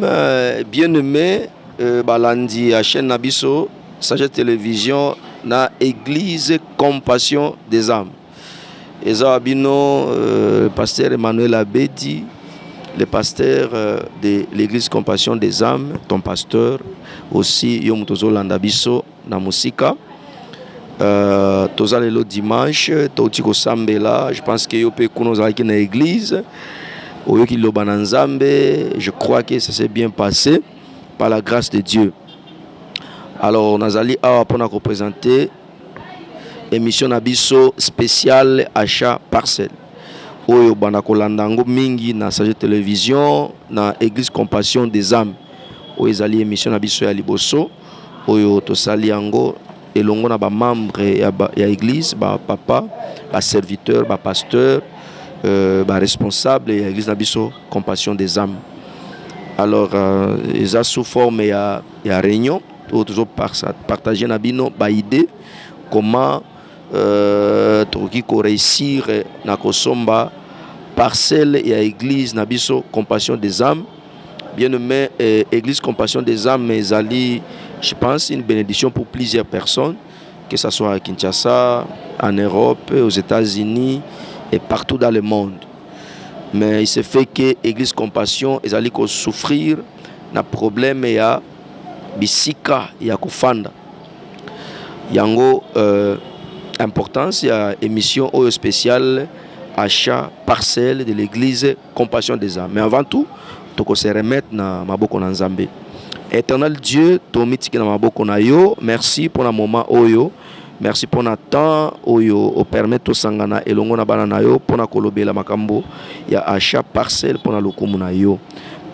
Bien-aimé, balandi à chaîne Nabiso, Sagesse Télévision, na Église Compassion des âmes. Et ça, le pasteur Emmanuel Abedi, le pasteur de l'Église Compassion des âmes, ton pasteur, aussi Yom Tozo Landabiso, na Musika. Toza le dimanche, Totiko Sambela, je pense que Yopé Kuno Zaki na Église. Je crois que ça s'est bien passé par la grâce de Dieu. Alors, Nazali a pour nous représenter émission Nabiso spéciale achat parcelle. Oyo banako landango mingi na Sagesse Télévision na Église Compassion des âmes. Oyo ezali émission Nabiso ya liboso. Oyo tosali yango elongo na ba membre ya église, ba papa, ba serviteur, ba pasteur. Responsable de l'église Nabiso Compassion des âmes. Alors, ils ont sous forme il y a réunion, toujours partager nabino ba idée comment réussir na kosomba parcelle et église Nabiso Compassion des âmes. Bien aimé, église Compassion des âmes, mais ali, je pense, une bénédiction pour plusieurs personnes, que ce soit à Kinshasa, en Europe, aux États-Unis et partout dans le monde. Mais il se fait que l'Église Compassion est allée souffrir d'un problème et à bisika et à kofanda. Yango importance il y a émission spéciale achat parcelle de l'Église Compassion des âmes. Mais avant tout, toko se remettre na maboko na Nzambe. Éternel Dieu, tomitiki na maboko na yo. Merci pour le moment oyo. Merci pour notre temps au permettre to sangana elongo na bana na yo pona kolobela makambo ya achat parcelle pona lokumu na yo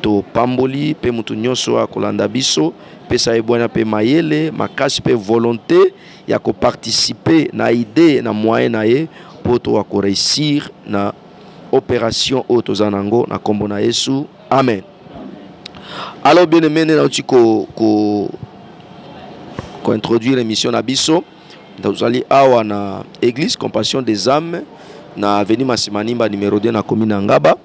to pamboli pe mutu nyonso akolanda biso pe sa ebwana pe mayele makasi pe volonté ya ko participer na idée na moyen na ye pour to ko réussir na opération otozanango na kombo na Yesu. Amen. Alors bien aimé na ko introduire l'émission na biso. Nous allons awa na Église Compassion des âmes na avenue Masimanimba numéro 2 na commune Ngaba,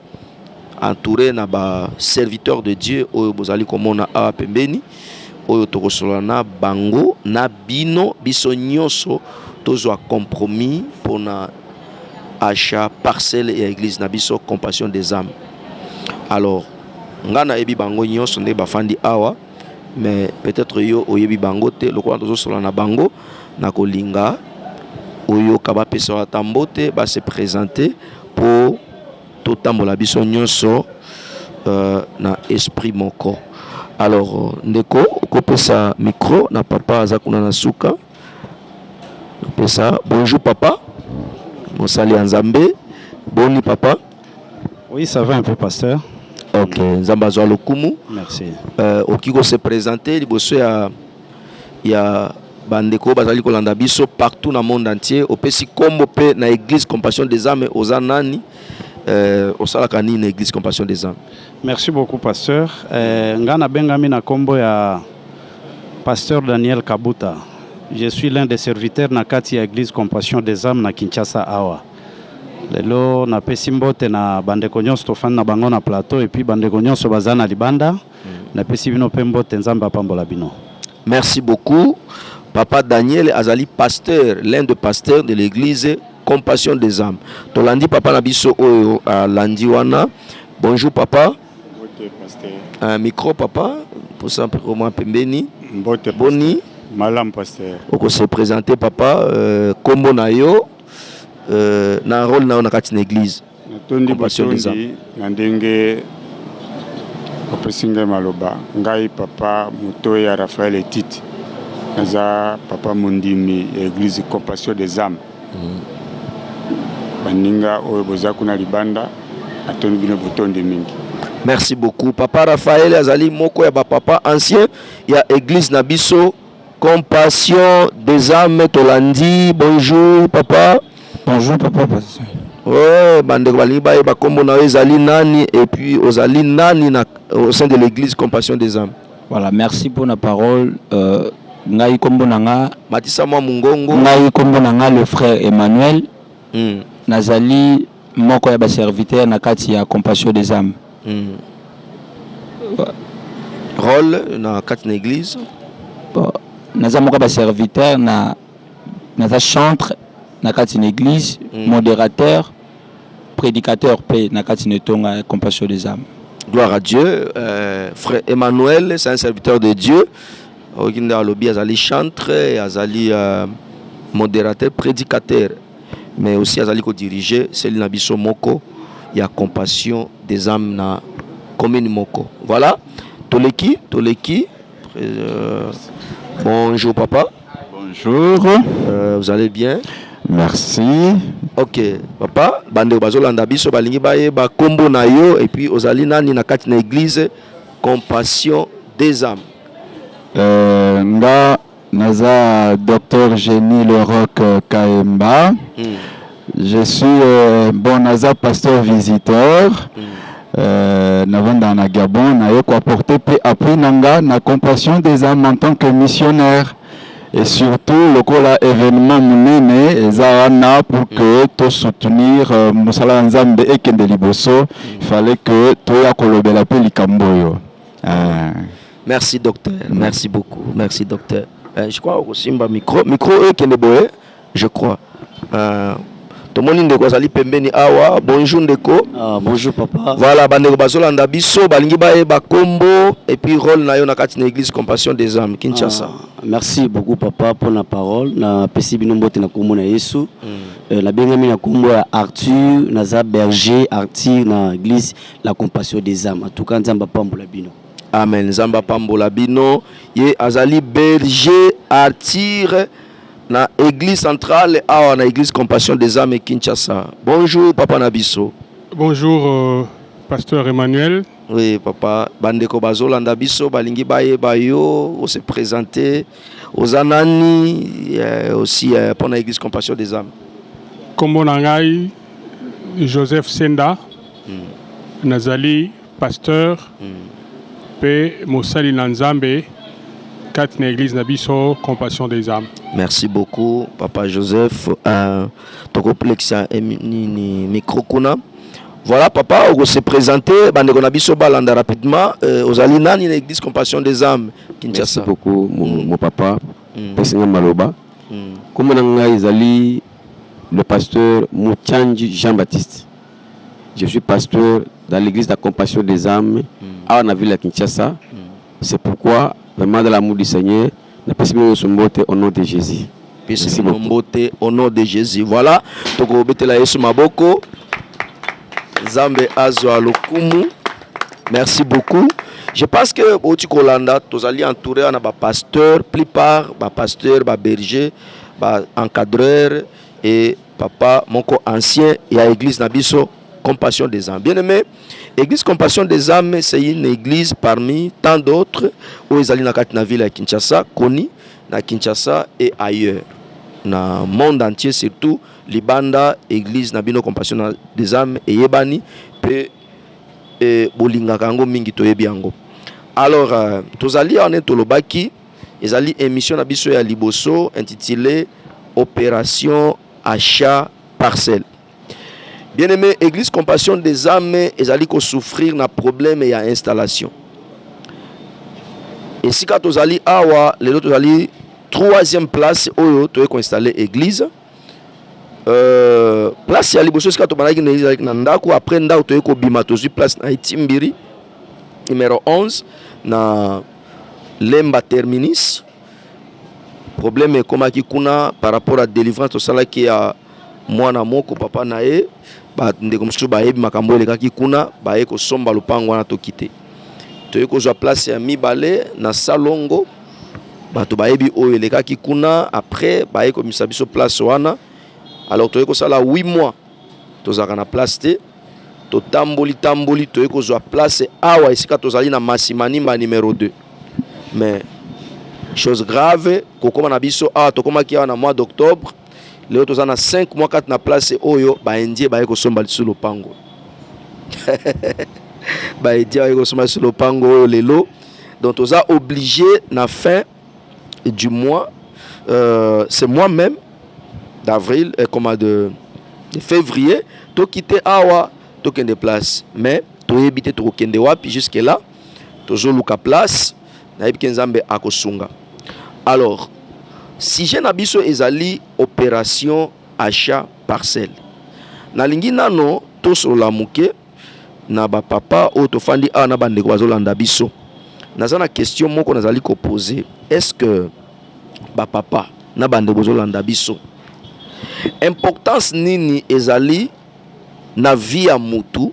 entouré na ba serviteurs de Dieu oyo bozali komona awa pembeni oyo tokosolana bango na bino biso nyonso tozwa compromis pour na achat parcelle et église na biso Compassion des âmes. Alors ngana ebi bango nyonso nde bafandi awa, mais peut-être yo oyebi bango te lokola tozosolana bango na kolinga oyo kaba pesa watambote ba se présenter pour tout tambola biso nyonso na esprit moko. Alors ndeko okopesa micro na papa azakuna na suka pesa. Bonjour papa, mosali ya Nzambe. Boni papa. Oui, ça va un peu pasteur. Ok, Nzamba zwa lokumu. Merci. Okiko se présenter liboso ya bandeko bazali kolanda biso partout dans le monde entier opesi kombo pe na Église Compassion des âmes ozanani osalaka nini na Église Compassion des âmes. Merci beaucoup pasteur. Ngana bengami na kombo ya pasteur Daniel Kabuta. Je suis l'un des serviteurs na kati ya Église Compassion des âmes na Kinshasa awa. Lelo na pesi mbote na bandeko nyonso tofanda na bango na plateau et puis bandeko nyonso bazana libanda na pesi bino pe mbote Nzambe apambola bino. Merci beaucoup. Papa Daniel Azali, pasteur, l'un des pasteurs de l'église Compassion des âmes. Tolandi papa Nabiso à Landiwana. Bonjour papa. Un micro papa. Pour ça, pour moi, Pembeni. Boni. Malam pasteur. On se présenter papa. Kombo na yo. Na rôle na kati na église. Compassion des âmes. Nandenge. Opesinga maloba. Ngai papa Mutoya Raphaël et Tite. Naza papa Mundimi Église Compassion des âmes. Baninga oyo bozaku na libanda atoni bino botonde mingi. Merci beaucoup papa Raphaël azali moko ya ba papa ancien ya Église Nabiso Compassion des âmes tolandi. Bonjour papa. Bonjour papa. Ouais, bande baliba e ba kombo na ezali nani et puis ozali nani na au sein de l'Église Compassion des âmes. Voilà, merci pour la parole. Ngai kombo nanga Matissa mwa mungongo. Ngai kombo nanga le frère Emmanuel. Nazali moko ya ba serviteur na kati ya Compassion des âmes. rôle dans quatre église. Bon, naza moka ba serviteur na naza chantre na une église, modérateur, prédicateur paix na katine tonga compassion des âmes. Gloire à Dieu. Frère Emmanuel, c'est un serviteur de Dieu. Il azali chantre, azali modérateur, prédicateur, mais aussi azali ko diriger c'est l'inabiso moko. Il y a compassion des âmes na commune moko. Voilà. Toleki. Bonjour papa. Bonjour. Vous allez bien? Merci. Ok papa. Bande bazolanda biso balingi baye ba kombo na yo et puis ozali nani na kati na église compassion des âmes. Nga naza Dr Génie Leroc Kaemba. Je suis bon naza pasteur visiteur. Navanda na Gabon na yo ko apporter appui nanga na compassion des âmes en tant que missionnaire. Et surtout, le cola événement munene ezana pour que to soutenir Musala Nzambe et Kendeliboso, il fallait que to ya kolobela pe likamboyo. Merci docteur, merci beaucoup, merci docteur. Je crois au Simba micro Kendeboye, je crois. Tout le monde ndeko azali pembeni awa. Bonjour ndeko. Bonjour papa. Voilà bandeko bazolanda biso balingi baye ba kombo et puis rôle na yo na kati na église compassion des âmes Kinshasa. Merci beaucoup papa pour la parole. Na pesi bino mbote na kombo na Yesu. La bengami na kombo ya Arthur naza berger Arthur na église la compassion des âmes. En tout cas nzamba pambola bino. Amen. Nzamba pambola bino ye azali berger Arthur na église centrale awa na église compassion des âmes et Kinshasa. Bonjour papa Nabiso. Bonjour pasteur Emmanuel. Oui papa bandeko bazolanda biso balingi baye bayo on se présenter aux anani aussi pour la église compassion des âmes. Kombo nangai Joseph Senda. Nazali pasteur pe Mosali Nanzambe. Quatre église Nabiso compassion des âmes. Merci beaucoup papa Joseph. Ton complexe ni micro kuna. Voilà papa on se présenter bandeko Nabiso balanda rapidement aux alinani na église compassion des âmes Kinshasa. Merci beaucoup mon papa. Pessinga Maloba. Comme nanga ezali le pasteur Moutianji Jean-Baptiste. Je suis pasteur dans l'église de la compassion des âmes à la ville de Kinshasa. C'est pourquoi vraiment de l'amour du Seigneur, nous sommes au nom de Jésus. Merci beaucoup. Au nom de Jésus. Voilà. Toko betela Yesu maboko. Zambe azo alokumu. Merci beaucoup. Je pense que au Tikolanda, tous allez entourer un pasteur, plupart pasteur, berger, encadreur et papa monko ancien et à l'église Nabiso compassion des âmes. Bien aimé. Église Compassion des âmes, c'est une église parmi tant d'autres où ils allaient dans la ville à Kinshasa, connue à Kinshasa et ailleurs. Dans le monde entier, surtout, Libanda, église Nabino Compassion des âmes et Yebani, et Bolinga Kango Mingi Toyebiango. Alors, tous alliés en Tolobaki, ils allaient émission Nabiso ya Liboso intitulée Opération Achat Parcelle. Bien-aimé, Église Compassion des âmes, ils allaient souffrir d'un problème et à installation. Et si quand vous allez awa, les autres allez troisième place où tu as installé l'église. Place ya liboso quand tu as une église avec Nandako après Ndako tu as bima tu place na Itimbiri numéro 11 na Lemba Terminis. Problème est comme qui kuna par rapport à délivrance tout ça là qui a mwana moko papa nae ba ndeko msusu ba yebi makambo le kaki kuna ba eko somba lupango wana tokite to eko zo place ya mibale na salongo ba to ba yebi oyo le kaki kuna après ba eko misabiso place wana alors to eko sala 8 mois to zaka na place te to tamboli to eko zo place awa esika to zali na Masimanimba numéro 2 mais chose grave kokoma na biso awa to koma ki na mois d'octobre. Les autres ont 5 mois 4 na place oyo ba indie ba eko somba sur le pango. Ba indie ba eko somba sur le pango lelo. Donc on a obligé na fin du mois c'est moi-même d'avril comme de février to quitter awa to kende place mais to éviter to kende wapi jusque là to zo luka place nayebi ke nzambe akosunga. Alors sujet na biso ezali opération achat parcelle. Nalingi nano tosolola muke na ba papa o tofandi a na bandeko bazolanda biso. Naza na question moko nazali ko poser. Est-ce que ba papa na bandeko bazolanda biso importance nini ezali na vie ya mutu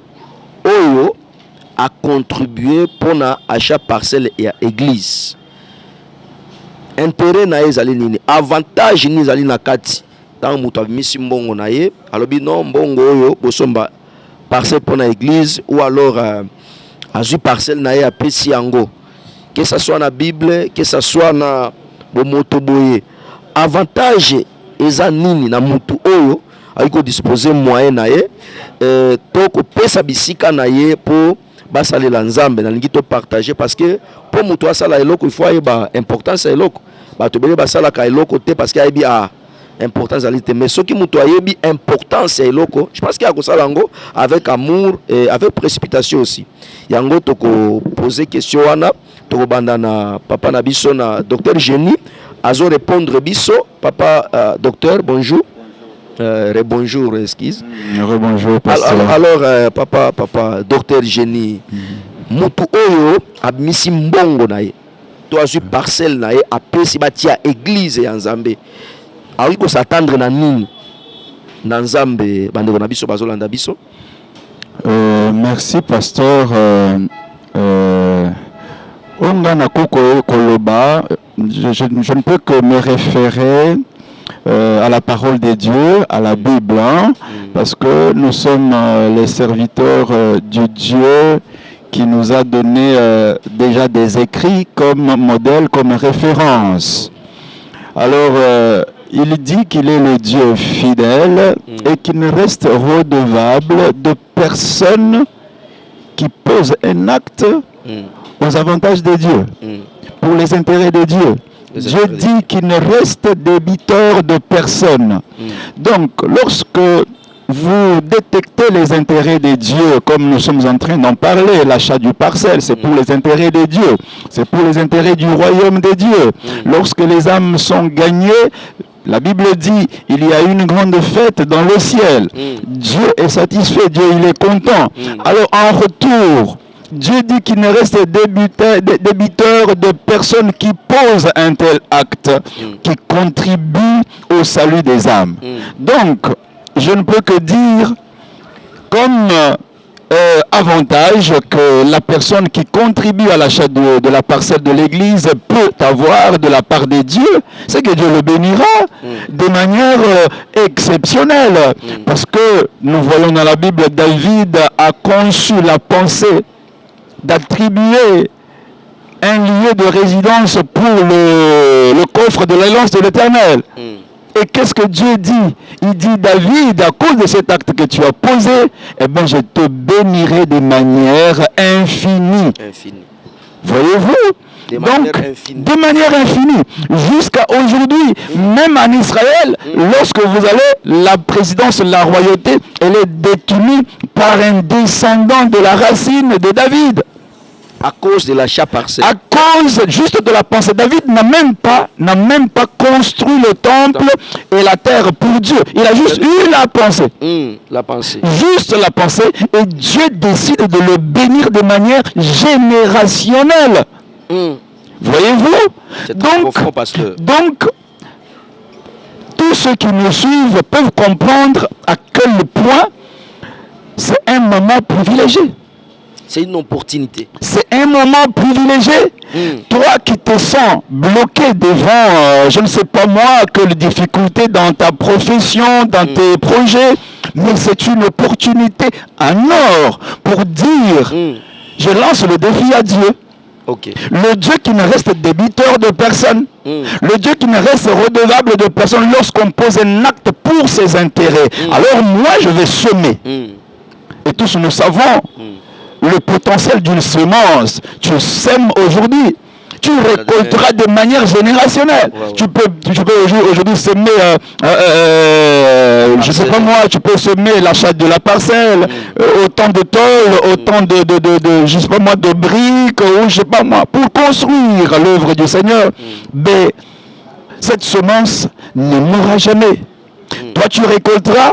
oyo a contribuer pour na achat parcelle ya église? Intérêt na ezali nini? Avantage ni ezali na kati tant mutu abimisi mbongo na ye alobi non mbongo oyo bosomba parcelle pour na église, ou alors azui parcelle na ye apesi yango, que ça soit na Bible, que ça soit na bomoto boye. Avantage eza nini na mutu oyo ayiko disposer moyen na ye to ko pesa bisika na ye po basalela nzambe na lingi to partager, parce que pour mutu asala eloko il faut ayeba importance ya eloko. Bato bele basala ka eloko te parce que ayebi importance à l'ité, mais ce qui mutu ayebi importance ya eloko, je pense qu'il y a kosala ngo avec amour et avec précipitation aussi. Yango toko poser question wana toko banda na papa na biso na docteur Génie azo répondre biso. Papa docteur, bonjour. Rebonjour, excuse. Rebonjour, pasteur. Alors papa docteur Génie, mutu oyo abimisi mbongo na ye to azu parcelle na ye apesi batia église ya Nzambe, ayiko s'attendre na nini na Nzambe bandeko na biso bazolanda biso? Merci pasteur. Ongana koko koloba, je ne peux que me référer à la parole de Dieu, à la Bible, hein, parce que nous sommes les serviteurs du Dieu qui nous a donné déjà des écrits comme modèle, comme référence. Alors, il dit qu'il est le Dieu fidèle et qu'il ne reste redevable de personne qui pose un acte aux avantages de Dieu, pour les intérêts de Dieu. Dieu dit qu'il ne reste débiteur de personne. Donc, lorsque vous détectez les intérêts de Dieu, comme nous sommes en train d'en parler, l'achat du parcelle, c'est pour les intérêts de Dieu, c'est pour les intérêts du royaume de Dieu. Lorsque les âmes sont gagnées, la Bible dit, il y a une grande fête dans le ciel. Dieu est satisfait, Dieu il est content. Alors en retour, Dieu dit qu'il ne reste débiteur de personnes qui posent un tel acte, qui contribuent au salut des âmes. Donc, je ne peux que dire, comme avantage que la personne qui contribue à l'achat de la parcelle de l'église peut avoir de la part de Dieu, c'est que Dieu le bénira de manière exceptionnelle. Parce que nous voyons dans la Bible, David a conçu la pensée d'attribuer un lieu de résidence pour le coffre de l'alliance de l'Éternel. Et qu'est-ce que Dieu dit? Il dit, David, à cause de cet acte que tu as posé, eh bien, je te bénirai de manière infinie. Voyez-vous? Donc, de manière infinie. Jusqu'à aujourd'hui, même en Israël, lorsque vous allez, la présidence, la royauté, elle est détenue par un descendant de la racine de David. À cause de l'achat parcelle. À cause juste de la pensée. David n'a même pas construit le temple et la terre pour Dieu. Il a juste eu la pensée. La pensée. Juste la pensée. Et Dieu décide de le bénir de manière générationnelle. Voyez-vous? Donc, tous ceux qui nous suivent peuvent comprendre à quel point c'est un moment privilégié. C'est une opportunité. C'est un moment privilégié. Toi qui te sens bloqué devant, je ne sais pas moi, quelle difficulté dans ta profession, dans tes projets, mais c'est une opportunité en or pour dire, je lance le défi à Dieu. Le Dieu qui ne reste débiteur de personne, le Dieu qui ne reste redevable de personne lorsqu'on pose un acte pour ses intérêts. Alors moi, je vais semer. Et tous nous savons le potentiel d'une semence. Tu sèmes aujourd'hui, tu récolteras de manière générationnelle. Tu peux aujourd'hui semer, je sais pas moi, tu peux semer l'achat de la parcelle, autant de tôles, autant de je sais pas moi, de briques, ou je sais pas moi, pour construire l'œuvre du Seigneur. Mais cette semence ne mourra jamais. Toi, tu récolteras,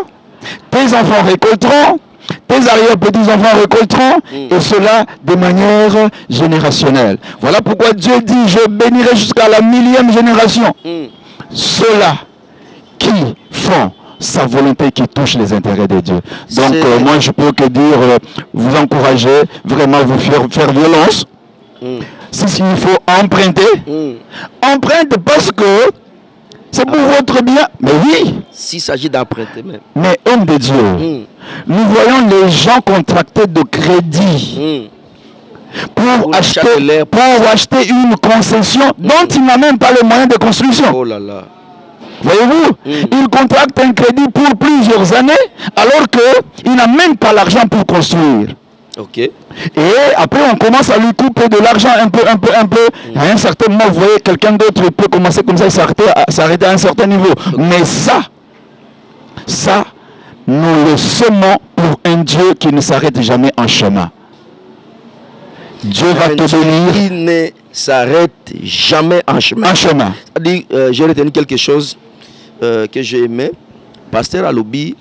tes enfants récolteront, tes arrière-petits-enfants récolteront, et cela de manière générationnelle. Voilà pourquoi Dieu dit, je bénirai jusqu'à la 1000e génération. Ceux-là qui font sa volonté, qui touche les intérêts de Dieu. Donc, moi, je peux que dire, vous encourager, vraiment vous faire violence. Si il faut emprunter, emprunte parce que c'est pour votre bien. Mais oui. S'il s'agit d'emprunter même. Mais homme de Dieu, nous voyons les gens contracter de crédit pour acheter une concession dont il n'a même pas les moyens de construction. Oh là là. Voyez-vous, il contracte un crédit pour plusieurs années alors qu'il n'a même pas l'argent pour construire. Ok. Et après, on commence à lui couper de l'argent un peu. À un certain moment, vous voyez, quelqu'un d'autre peut commencer comme ça et s'arrêter à un certain niveau. Mais ça, nous le semons pour un Dieu qui ne s'arrête jamais en chemin. Dieu va te bénir. Il ne s'arrête jamais en chemin. En chemin. J'ai retenu quelque chose que j'ai aimé. Pasteur Alobi,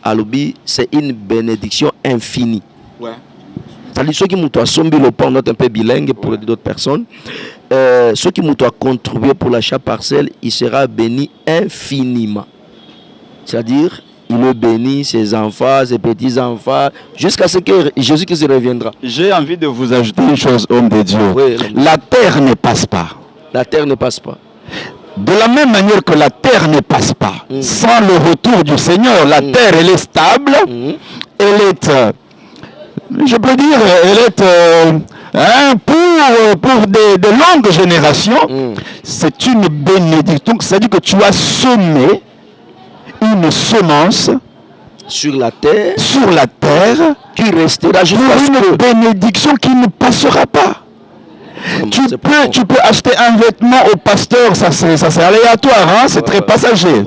c'est une bénédiction infinie. Ouais. C'est-à-dire ceux qui m'ont sombi le pan, on est un peu bilingue pour d'autres personnes. Ceux qui m'ont contribué pour l'achat parcelle, il sera béni infiniment. C'est-à-dire, il le bénit ses enfants, ses petits-enfants, jusqu'à ce que Jésus-Christ reviendra. J'ai envie de vous ajouter une chose, homme de Dieu. Oui, la terre ne passe pas. La terre ne passe pas. De la même manière que la terre ne passe pas, sans le retour du Seigneur, la terre, elle est stable, elle est... je peux dire, elle est pour des longues générations, c'est une bénédiction. C'est-à-dire que tu as semé une semence sur la terre qui restera pour une bénédiction qui ne passera pas. Tu peux acheter un vêtement au pasteur, ça c'est aléatoire, hein, c'est très passager.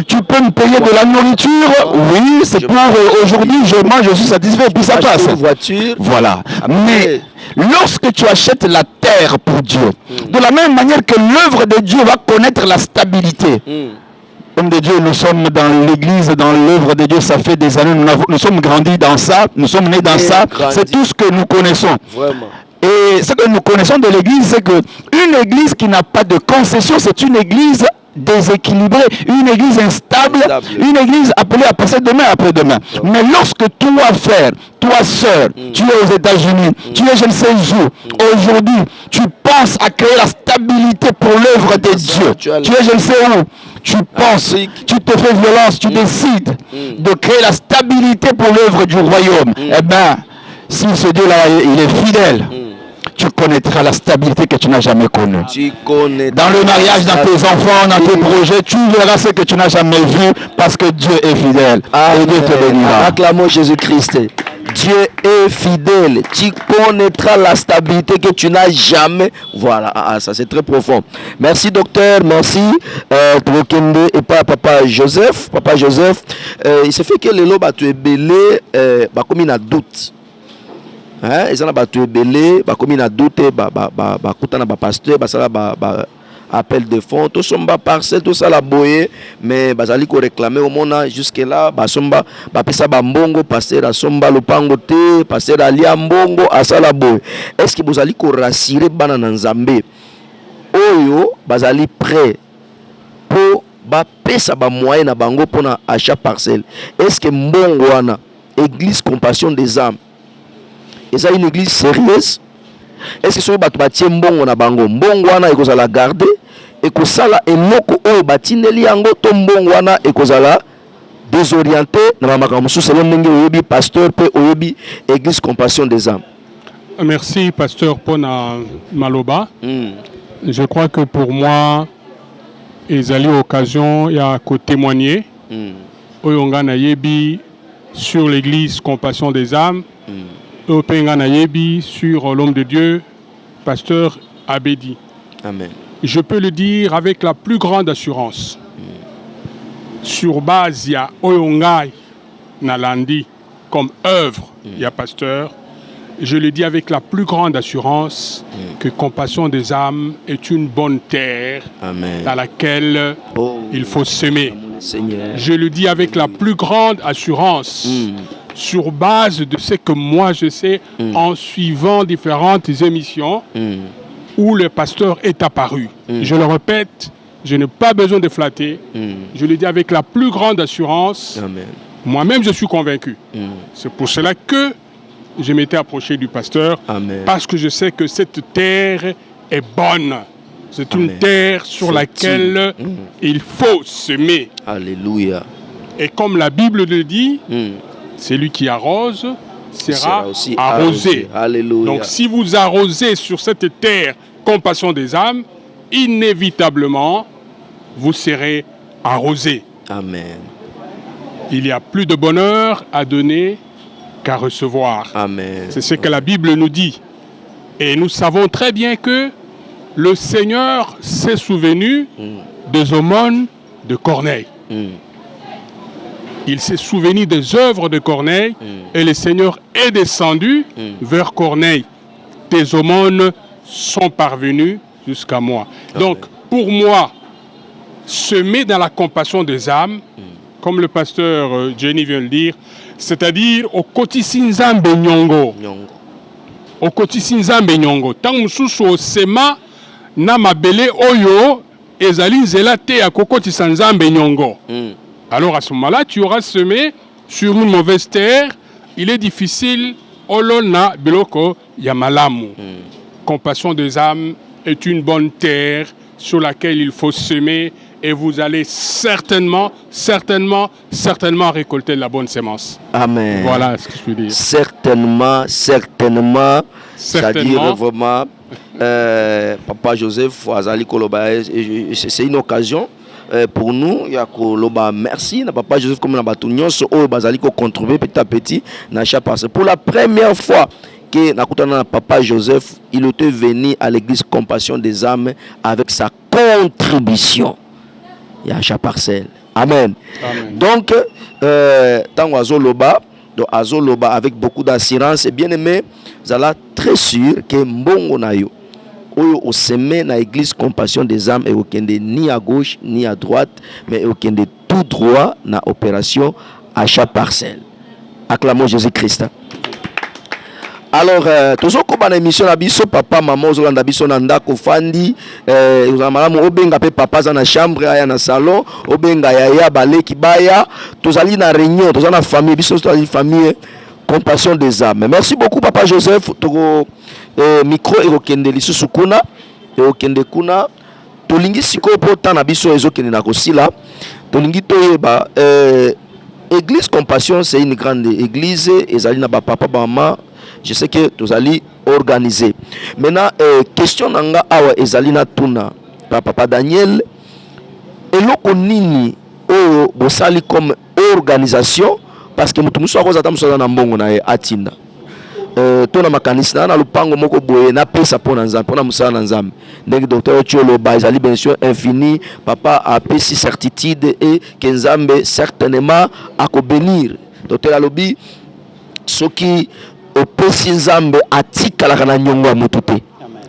Tu peux me payer de la nourriture, oui, c'est pour aujourd'hui, je suis satisfait, puis ça passe. Une voiture. Voilà. Mais lorsque tu achètes la terre pour Dieu, de la même manière que l'œuvre de Dieu va connaître la stabilité. Homme de Dieu, nous sommes dans l'église, dans l'œuvre de Dieu, ça fait des années, nous sommes grandis dans ça, nous sommes nés dans ça, c'est tout ce que nous connaissons. Vraiment. Et ce que nous connaissons de l'église, c'est qu'une église qui n'a pas de concession, c'est une église déséquilibrée, une église instable, une église appelée à passer demain après-demain. Mais lorsque toi, frère, toi, sœur, tu es aux États-Unis, tu es je ne sais où, aujourd'hui, tu penses à créer la stabilité pour l'œuvre de Dieu. Tu es je ne sais où, tu penses, tu te fais violence, tu décides de créer la stabilité pour l'œuvre du royaume. Eh bien, si ce Dieu-là, il est fidèle, tu connaîtras la stabilité que tu n'as jamais connue. Dans le mariage, dans tes enfants, dans tes projets, tu verras ce que tu n'as jamais vu parce que Dieu est fidèle. Et Dieu te bénira. Acclamons Jésus-Christ. Dieu est fidèle. Tu connaîtras la stabilité que tu n'as jamais. Voilà, ça c'est très profond. Merci docteur, merci. Et papa Joseph. Papa Joseph, il se fait que le lot tu es belé, comme il a doute. Ils ont battu belé, comme il a douté, pasteur, appel de fonds, tout ça parcelle, tout ça la boye, mais bazali ko réclamer au monde jusque là, basomba, pesa bambongo, passer à somba le pangote, passer à liambongo, à sala boye. Est-ce que vous allez ko rassurer bana nzambe? Oyo, bazali prêt pour pesa ba moyen na bango pour na achat parcelle. Est-ce que mbongo wana, église compassion des âmes? Et ça une église sérieuse? Est-ce que ce bato batie mbongo na bango mbongo wana ekozala garder ekosala eloko oyo batineli yango to mbongo wana ekozala désorienté na makambo mosusu selon ndenge oyebi pasteur pe oyebi église compassion des âmes? Merci pasteur Pona Maloba. Je crois que pour moi ils allaient occasion ya ko témoigner oyo ngana yebi sur l'église compassion des âmes. Openga na yebi sur l'homme de Dieu, pasteur Abedi. Amen. Je peux le dire avec la plus grande assurance. Sur base, il y a Oyongai Nalandi comme œuvre, il y a pasteur. Je le dis avec la plus grande assurance que Compassion des âmes est une bonne terre Amen. dans laquelle il faut semer. Seigneur. Je le dis avec la plus grande assurance sur base de ce que moi je sais en suivant différentes émissions où le pasteur est apparu. Je le répète, je n'ai pas besoin de flatter. Je le dis avec la plus grande assurance. Amen. Moi-même, je suis convaincu. C'est pour cela que je m'étais approché du pasteur. Amen. Parce que je sais que cette terre est bonne. C'est une terre sur laquelle il faut semer. Alléluia. Et comme la Bible le dit, celui qui arrose sera aussi arrosé. Alléluia. Donc si vous arrosez sur cette terre Compassion des âmes, inévitablement, vous serez arrosé. Amen. Il y a plus de bonheur à donner qu'à recevoir. Amen. C'est ce que la Bible nous dit. Et nous savons très bien que le Seigneur s'est souvenu des aumônes de Corneille. Il s'est souvenu des œuvres de Corneille et le Seigneur est descendu vers Corneille. Tes aumônes sont parvenus jusqu'à moi. Amen. Donc, pour moi, semer dans la compassion des âmes, comme le pasteur Jenny vient de le dire, c'est-à-dire au kotisinzambe nyongo. Au kotisinzambe nyongo. Tant mususu osema na mabele oyo ezali nzela te ya kokotisanzambe nyongo. Alors à ce moment-là, tu auras semé sur une mauvaise terre. Il est difficile. Olona biloko yamalamu. Compassion des âmes est une bonne terre sur laquelle il faut semer et vous allez certainement récolter la bonne sémence. Amen. Voilà ce que je peux dire. Certainement. C'est-à-dire vraiment, Papa Joseph Azali Koloba, c'est une occasion pour nous. Il y a Koloba, merci. Papa Joseph, comme Nabatunion, Bazali contribuer petit à petit. Pour la première fois que Papa Joseph, il était venu à l'église Compassion des âmes avec sa contribution. Il y a chaque parcelle. Amen. Amen. Donc, tant Azoloba, avec beaucoup d'assurance, et bien aimé, vous allez très sûr que Mbongo Nayo, au sommet de l'église Compassion des âmes, et aucun ni à gauche ni à droite, mais aucun de tout droit dans l'opération à chaque parcelle. Acclamons Jésus-Christ. Alors, toujours comme dans l'émission Nabiso, papa, maman, aux Nabiso Nanda, Kofandi, obenga pe papa dans la chambre, dans le salon, obenga yaya, balé, kibaya, tous allés dans la réunion, tous dans la famille, biso, tous allés famille, compassion des âmes. Merci beaucoup, papa Joseph, ton micro et au kende lisu sukuna, et au kende kuna, tolingi siko pota Nabiso ezo kende na kosila, tolingi toyeba, église compassion, c'est une grande église, et zali na ba papa, maman. Je sais que tu allez organiser. Maintenant, question nanga awa ezalina tuna papa Daniel eloko nini o bosali comme organisation parce que mutu muso akoza tamuso na mbongo na atinda tona makanisi na lupango moko boye na pesa pona nzambe pona musala na nzambe ndenge docteur Cholo ba ezali bien sûr infini papa a pesi certitude et que nzambe certainement akobénir docteur alobi soki opesi nzambe atikalaka na nyongo ya mutu te.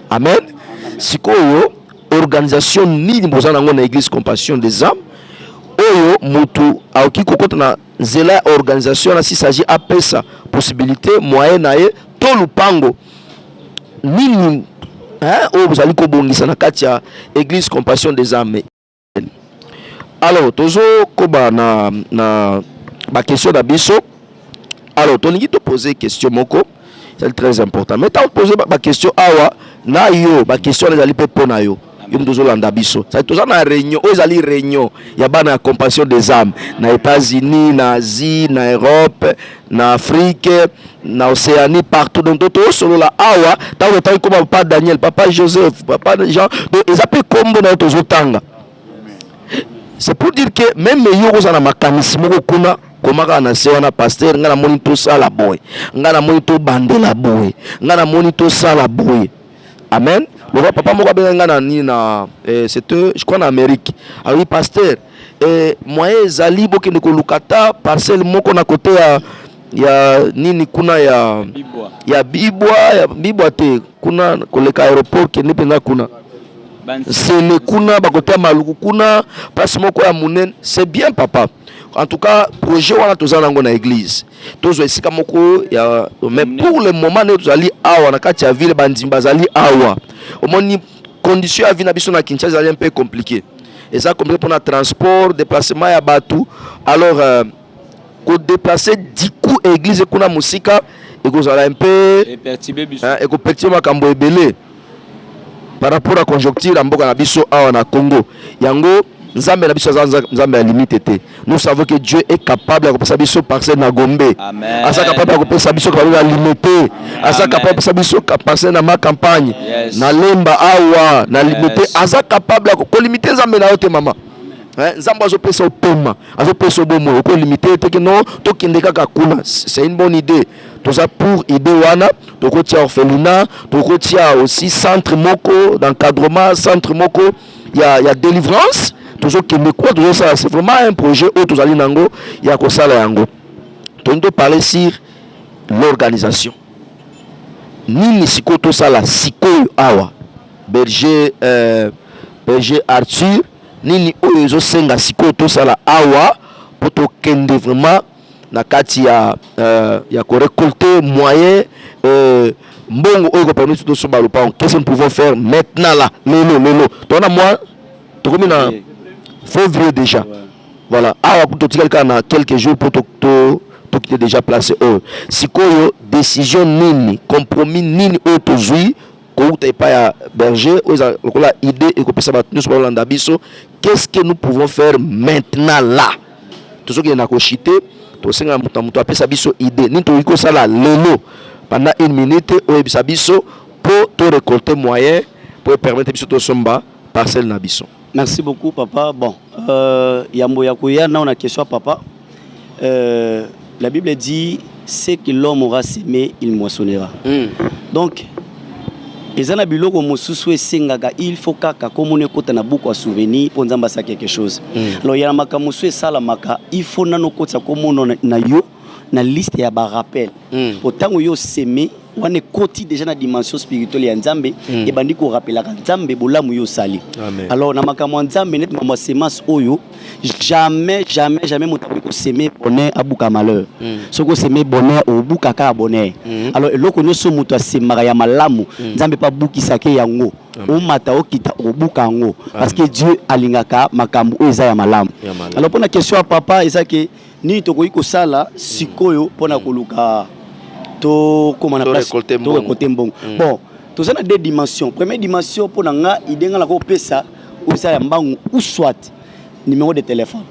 Amen. Sikoyo organisation nini boza nango na église Compassion des âmes oyo mutu aoki kokota na nzela organisation na si s'agit apesa possibilité moyen na ye to lupango nini oyo bozali kobongisa na kati ya église Compassion des âmes. Alors tozo koba na ba question na biso. Alors, tu as posé une question, c'est très important. Mais tu as posé une question, na yo, une question, les alliés pour na yo. Yom dozo landa biso. Ça tout ça na réunion, aux alliés réunion. Il y a na compassion des âmes, na États-Unis, na Asie, na Europe, na Afrique, na Océanie, partout. Donc tout solo la awa, tu as entendu comme papa Daniel, papa Joseph, papa Jean. Donc ils appellent combo na tozo tanga. C'est pour dire que même les yo na makanisme kuna komaka na se wana pasteur ngana moni to sala boy ngana moni to bandela boy ngana moni to sala boy. Amen. Le roi papa moko benga na ni na c'était je crois en Amérique. Ah oui pasteur. Moi ezali boke ne kolukata parcelle moko na côté ya nini kuna ya bibwa te kuna koleka aéroport ke ne penga kuna. C'est le kuna ba côté maluku kuna place moko ya munene. C'est bien papa. En tout cas, projet wana tozala ngo na église. Tozo esika moko ya mais pour le moment nous allons awa na kati ya ville bandimba zali awa. Omoni condition ya vie na biso na Kinshasa zali un peu compliqué. Et ça compliqué pour le transport, déplacement ya batu. Alors ko déplacer 10 coups église kuna musika et ko zala un peu et ko perturber makambo ebele. Par rapport à conjoncture ya mboka na biso awa na Congo. Yango Nzambe na biso Nzambe ya limite te. Nous savons que Dieu est capable de passer biso parcelle na Gombe. Amen. Asa capable de passer biso capable de limiter. Asa capable de passer biso parcelle na ma campagne. Na lemba awa na limiter. Asa capable de limiter Nzambe na yote mama. Nzambe azo pesa opema, azo pesa bomo, ko limiter te que non to kende kaka kuna. C'est une bonne idée. Tout ça pour idée wana, to ko tia orphelinat, to ko tia aussi centre moko d'encadrement, centre moko il y a délivrance. Toujours québécois, toujours ça, c'est vraiment un projet où tous allons nango, il y a quoi ça là yango. On doit parler sur l'organisation. Nini siko tout ça là, siko awa. Berger Arthur, nini oyo senga siko tout ça là awa pour to kende vraiment na kati ya ko récolter moyen mbongo oyo ko permettre tout ça balupa. Qu'est-ce que nous pouvons faire maintenant là? Lelo. Tona moi, to comme na février déjà. Voilà. Ah, pour quelques jours pour quitter déjà placé. Si quoi décision nini, compromis nini aujourd'hui, quand tu pas berger, la idée et que ça va nous sur l'andabiso, qu'est-ce que nous pouvons faire maintenant là? Tout ce qui est à cochiter, tout ce qui est à appeler ça biso idée. Ni tout ça là, lelo pendant une minute, ou biso pour te récolter moyen pour permettre biso to somba parcelle nabiso. Merci beaucoup, papa. Bon, Yambo Yakoya, on a une question à papa. La Bible dit, c'est que l'homme aura semé, il moissonnera. Donc, il faut qu'on ait beaucoup de souvenirs pour nous faire quelque chose. Alors, il y a il faut que nous ayons une liste de rappels. Autant que nous semé, on est côté déjà dans la dimension spirituelle ya Nzambe et bandi ko rappela Nzambe bolamu yo sali. Alors na makamwa Nzambe net mama semence oyo jamais motabi ko semer bonheur abuka malheur. Soko semer bonheur obuka ka bonheur. Alors eloko nyoso muto asemaka ya malamu Nzambe pa bukisake yango. O mata okita obuka ngo parce que Dieu alingaka makambo eza ya malamu. Alors pour la question à papa ezake ni tokoyi ko sala sikoyo pona koluka to comment on récolter mbongo. Bon, tous a deux dimensions. Première dimension pour nga idée la ko pesa ou ça ya mbangu ou soit numéro de téléphone.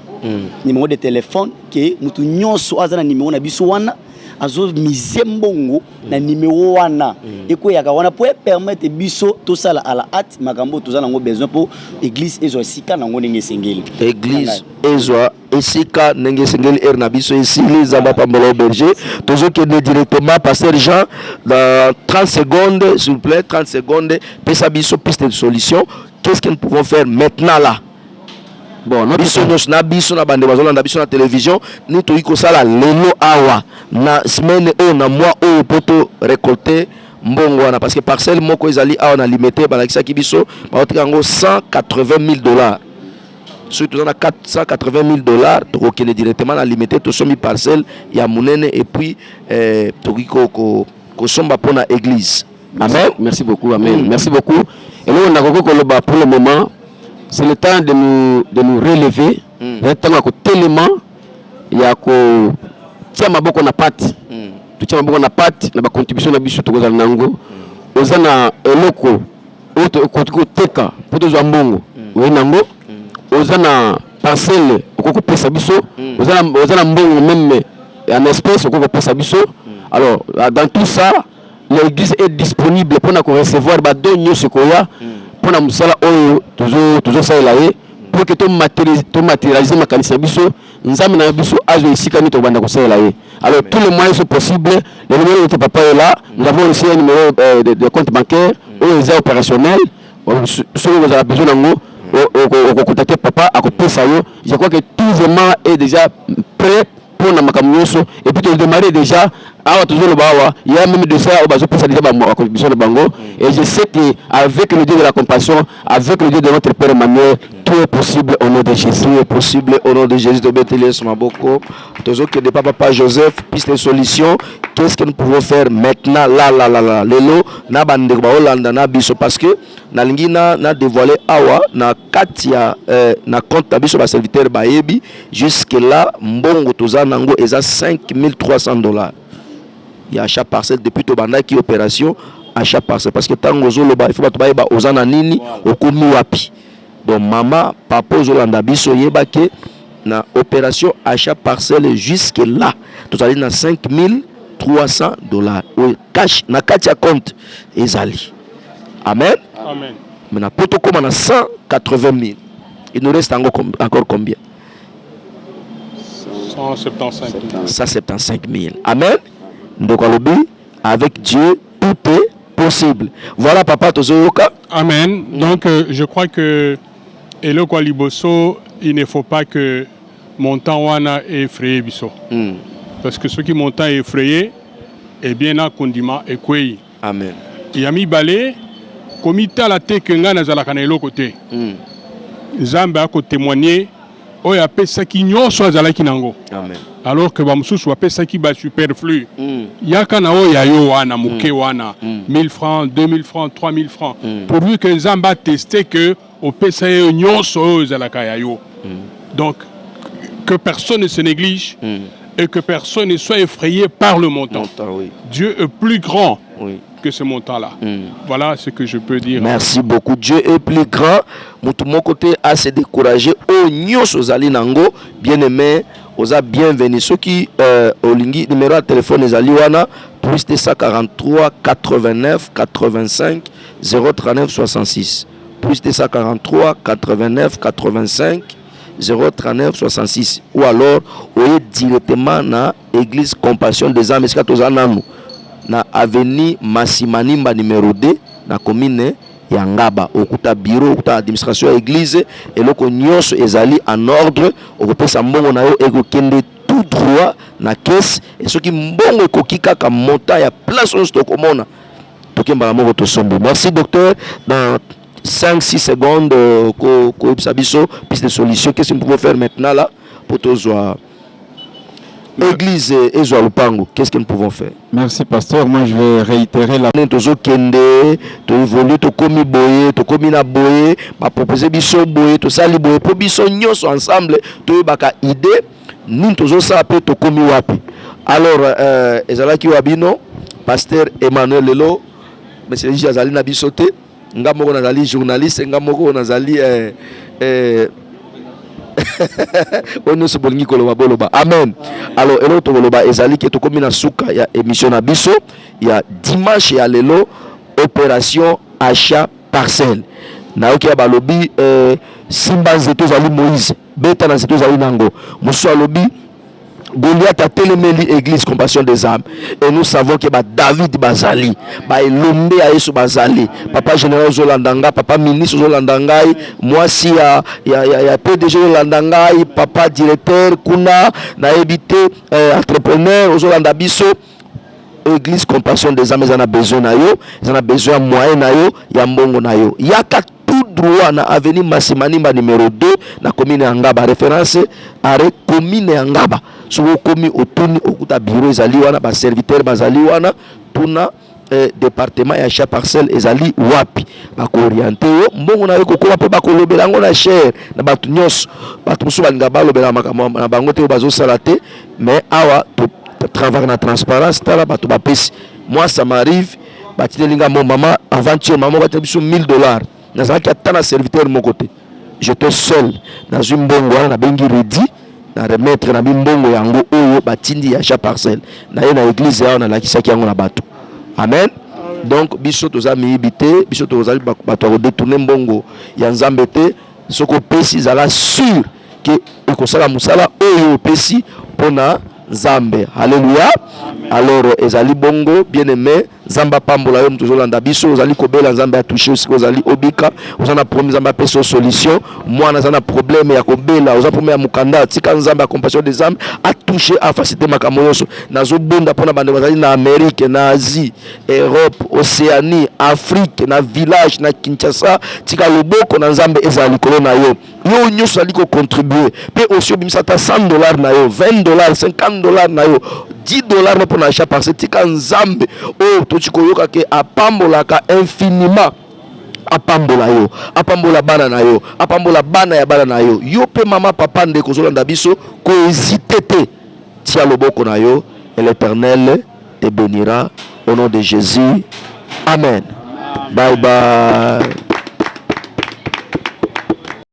Numéro de téléphone que mutu nyonso azana numéro na biso wana azo mise mbongo na numéro wana eko yaka wana pour permettre biso to sala à la hâte makambo to zana ngo besoin pour église ezo sika na ngo ndenge sengeli. Église ezo esika ndenge sengeli na biso ici les amba pambolo berger toujours que directement pasteur Jean dans 30 secondes s'il vous plaît 30 secondes pesa biso piste de solution. Qu'est-ce que nous pouvons faire maintenant là? Bon, biso na biso na bande bazolo na biso na télévision ni to iko sala lelo awa na semaine o na mois o poto récolter mbongo wana parce que parcelle moko ezali awa na limité balakisa ki biso ba otika ngo $180,000. Surtout na $480,000 to kene directement na limité to somi parcelle ya munene et puis to ko somba pona église. Amen. Merci beaucoup. Amen. Merci beaucoup. Et nous on a kokoloba pour le moment. C'est le temps de nous relever. Le temps à tellement il y a que tiens ma boko na pati. Tu tiens ma boko na pati na ba contribution na biso to kozala nango. Ozana eloko auto ko teka pour to mbongo. Oui nango. Ozana parcelle ko pesa biso. Ozana mbongo même en espèce ko pesa biso. Alors dans tout ça, l'église est disponible pour nous recevoir ba donyo sekoya. Pour na musala oyo toujours ça là pour que tu matérialises ma canisse biso nzambe na biso azo esika ni to banda kosela ye. Alors tous les moyens sont possibles. Le numéro de ton papa est là. Nous avons aussi un numéro de compte bancaire où il est opérationnel. Si vous avez besoin d'un mot, vous contactez papa à côté ça. Je crois que tout vraiment est déjà prêt pour la makamioso et puis tu démarrer déjà. Il y a même de ça et je sais qu'avec le Dieu de la compassion, avec le Dieu de notre Père Emmanuel, tout est possible au nom de Jésus. Tout est possible au nom de Jésus. De Béthéliès Maboko, toujours que de papa Joseph, piste de solution. Qu'est-ce que nous pouvons faire maintenant là lelo na bande ba Hollande na biso parce que na lingina na dévoilé awa na katia na compte biso ba serviteur ba yebi jusque là mbongo toza nango eza $5,300. Il y a achat parcelle depuis Tobanda qui opération achat parcelle parce que tango zoloba il faut pas toba ozana nini okomi wapi. Donc maman papa zolanda biso yeba ke na opération achat parcelle jusque là tout allé na $5,300 cash na katia compte ezali. Amen. Amen. Mais na poto comme na 180,000. Il nous reste encore combien? 175,000. Amen. Donc avec Dieu tout est possible. Voilà papa Tozoyoka. Amen. Donc je crois que Eloko Liboso, il ne faut pas que mon temps wana est effrayé biso. Parce que ceux qui mon temps est effrayé, eh bien na kondima ekweyi. Amen. Yami balé komita la te kenga na zalaka na eloko te. Nzambe ako témoigner oyo apesaki nyonso azalaki nango. Amen. Alors que bamususu apesaki ba superflu. Yaka na oyo yayo wana muke wana 1,000 francs, 2,000 francs, 3,000 francs. Pourvu que Nzambe a testé que opesa yo nyonso oyo azalaka yayo. Donc que personne ne se néglige et que personne ne soit effrayé par le montant. Oui. Dieu est plus grand. Oui. Que ce montant-là. Voilà ce que je peux dire. Merci beaucoup. Dieu est plus grand. Tout mon côté à se décourager. Au nyos aux alinango, bien aimé, aux a bienvenus. Ceux qui au lingui numéro de téléphone les aliwana plus de 143 89 85 039 66 plus de 143 89 85 039 66 ou alors ou directement na Église Compassion des âmes eskatozananou na avenue Masimanimba numéro 2 na commune ya Ngaba okuta bureau okuta administration ya église eloko nyonso ezali en ordre okopesa mbongo na yo ekokende tout droit na caisse et soki mbongo ekoki kaka monta ya place on stokomona tokembala moko tosombo. Merci docteur. Dans 5-6 secondes ko biso piste de solution. Qu'est-ce que nous pouvons faire maintenant là pour tozoa Église et Lupango, qu'est-ce que nous pouvons faire? Merci pasteur, moi je vais réitérer la tozo kende, to évolue, to komi boye, to komi na boye, ba proposer biso boye, to sali boye, po biso nyonso ensemble, to baka idée, nous tozo sa pe to komi wapi. Alors ezalaki wabino, pasteur Emmanuel Lelo, monsieur Jazali na bisote, ngamoko nazali journaliste, ngamoko nazali Amen. Alors elo to koloba ezali ke to komi na suka ya émission na biso ya dimanche ya lelo opération achat parcelle. Na oki ya balobi simba nzeto zali Moïse beta na nzeto zali nango muso alobi Goliath a télémeli Église Compassion des âmes et nous savons que David Bazali Elombe a Yesu Bazali papa général Zolandanga papa ministre Zolandangai moi si ya PDG Zolandangai papa directeur kuna na habité entrepreneur Zolanda biso Église Compassion des âmes ils en a besoin na yo ils en a besoin moyen na yo ya mbongo na yo yaka tout droit na avenue Masimanimba numéro 2 na commune ya Ngaba référence à commune ya Ngaba soko komi otuni okuta bureau ezali wana ba serviteur bazali wana tuna département ya achat parcelle ezali wapi bako orienter yo mbongo na yo kokoma pe bako lobela ngo na cher na batu nyos batu musu balinga balobela makambo na bango te bazo sala te mais awa to travailler na transparence tala batu bapesi moi ça m'arrive batitelinga mon maman aventure maman batu biso $1,000 nazalaki atana serviteur mon côté j'étais seul dans une mbongo wana na bengi redi na remettre na bimbongo yango oyo batindi ya achat parcelle na ye na église ya na lakisaki yango na bato. Amen. Donc biso toza miyibite biso tozali bato ko détourner mbongo ya Nzambe te ce que pesi zala sûr que ekosala musala oyo pesi pona Nzambe. Alléluia. Alors ezali bongo bien-aimé Zamba pambola yo mtuzo landa biso ozali kobela Nzambe a touché aussi ozali obika ozana problème Nzambe peso solution mwana zana problème ya kobela oza problème ya mukanda tika Nzambe a compassion des âmes a touché a facilité makambo yoso nazo bonda pona bande bazali na Amérique na Asie Europe Océanie Afrique na village na Kinshasa tika loboko na Nzambe ezali likolo na yo yo nyonso ali ko contribuer pe aussi obimisa ta $100 na yo $20 $50 na yo $10 pour l'achat parce que tika Nzambe oh tochiko yoka ke apambolaka infiniment apambola yo apambola bana na yo apambola bana ya bana na yo yo pe mama papa ndeko zolanda biso ko hésiter te tia loboko na yo et l'Éternel te bénira au nom de Jésus. Amen. Bye bye.